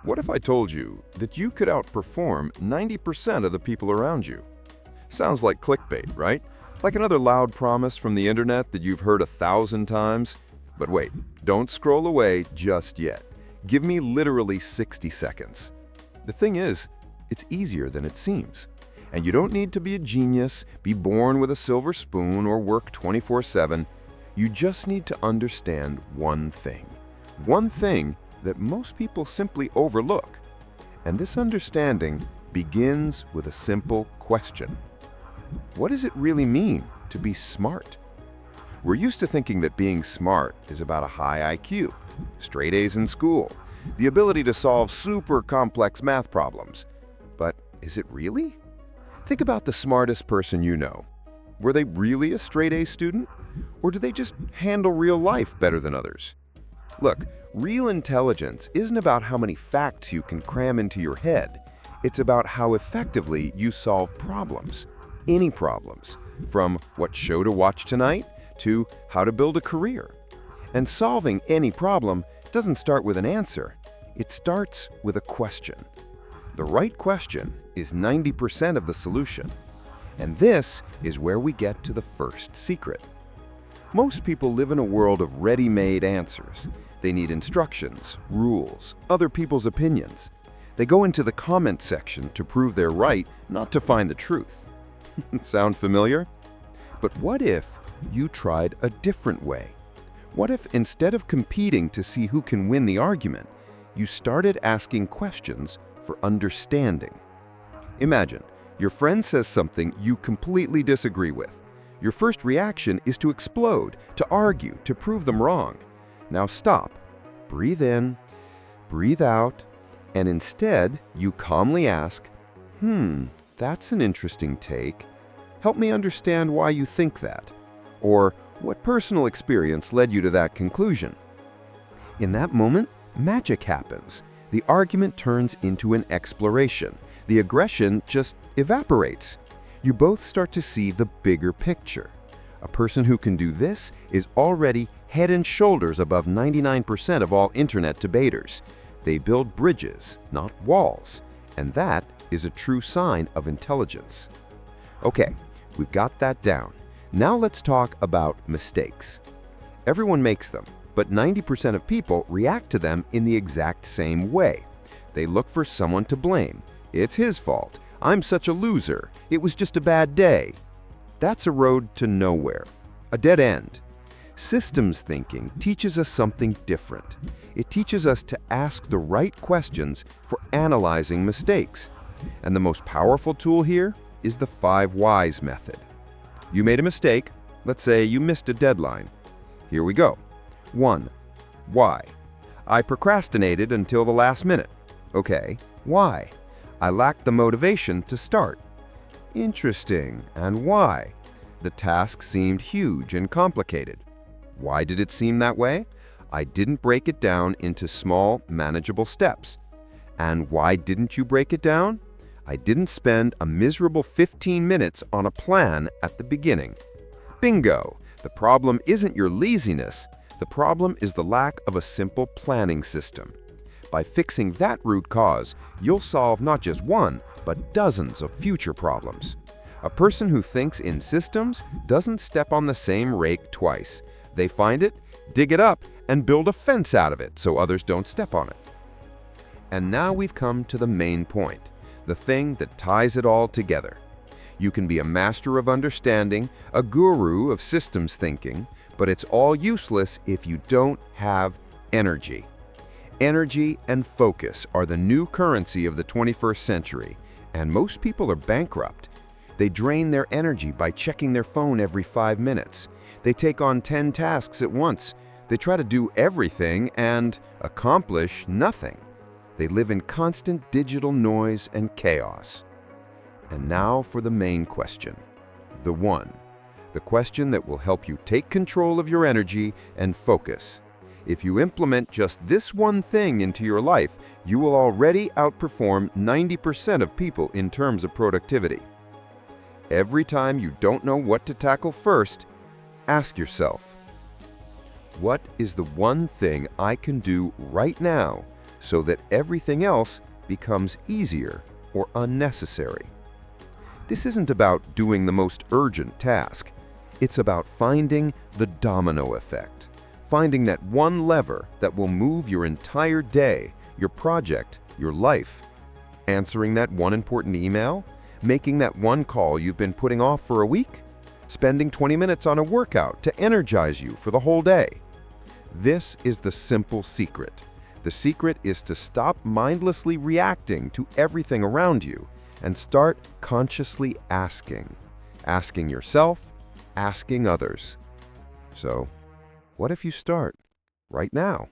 What if I told you that you could outperform 90% of the people around you? Sounds like clickbait, right? Like another loud promise from the internet that you've heard 1,000 times. But wait, don't scroll away just yet. Give me literally 60 seconds. The thing is, it's easier than it seems. And you don't need to be a genius, be born with a silver spoon, or work 24/7. You just need to understand one thing. One thing that most people simply overlook. And this understanding begins with a simple question. What does it really mean to be smart? We're used to thinking that being smart is about a high IQ, straight A's in school, the ability to solve super complex math problems. But is it really? Think about the smartest person you know. Were they really a straight A student? Or do they just handle real life better than others? Look, real intelligence isn't about how many facts you can cram into your head. It's about how effectively you solve problems. Any problems, from what show to watch tonight to how to build a career. And solving any problem doesn't start with an answer. It starts with a question. The right question is 90% of the solution. And this is where we get to the first secret. Most people live in a world of ready-made answers. They need instructions, rules, other people's opinions. They go into the comment section to prove they're right, not to find the truth. Sound familiar? But what if you tried a different way? What if instead of competing to see who can win the argument, you started asking questions for understanding? Imagine, your friend says something you completely disagree with. Your first reaction is to explode, to argue, to prove them wrong. Now stop, breathe in, breathe out, and instead you calmly ask, that's an interesting take. Help me understand why you think that. Or what personal experience led you to that conclusion? In that moment, magic happens. The argument turns into an exploration. The aggression just evaporates. You both start to see the bigger picture. A person who can do this is already head and shoulders above 99% of all internet debaters. They build bridges, not walls. And that is a true sign of intelligence. Okay, we've got that down. Now let's talk about mistakes. Everyone makes them, but 90% of people react to them in the exact same way. They look for someone to blame. It's his fault. I'm such a loser. It was just a bad day. That's a road to nowhere, a dead end. Systems thinking teaches us something different. It teaches us to ask the right questions for analyzing mistakes. And the most powerful tool here is the 5 whys method. You made a mistake. Let's say you missed a deadline. Here we go. 1. Why? I procrastinated until the last minute. Okay, why? I lacked the motivation to start. Interesting. And why? The task seemed huge and complicated. Why did it seem that way? I didn't break it down into small, manageable steps. And why didn't you break it down? I didn't spend a miserable 15 minutes on a plan at the beginning. Bingo! The problem isn't your laziness. The problem is the lack of a simple planning system. By fixing that root cause, you'll solve not just one, but dozens of future problems. A person who thinks in systems doesn't step on the same rake twice. They find it, dig it up, and build a fence out of it so others don't step on it. And now we've come to the main point, the thing that ties it all together. You can be a master of understanding, a guru of systems thinking, but it's all useless if you don't have energy. Energy and focus are the new currency of the 21st century, and most people are bankrupt. They drain their energy by checking their phone every 5 minutes. They take on 10 tasks at once. They try to do everything and accomplish nothing. They live in constant digital noise and chaos. And now for the main question, the one. The question that will help you take control of your energy and focus. If you implement just this one thing into your life, you will already outperform 90% of people in terms of productivity. Every time you don't know what to tackle first, ask yourself, what is the one thing I can do right now so that everything else becomes easier or unnecessary. This isn't about doing the most urgent task. It's about finding the domino effect, finding that one lever that will move your entire day, your project, your life. Answering that one important email? Making that one call you've been putting off for a week? Spending 20 minutes on a workout to energize you for the whole day? This is the simple secret. The secret is to stop mindlessly reacting to everything around you and start consciously asking. Asking yourself, asking others. So, what if you start right now?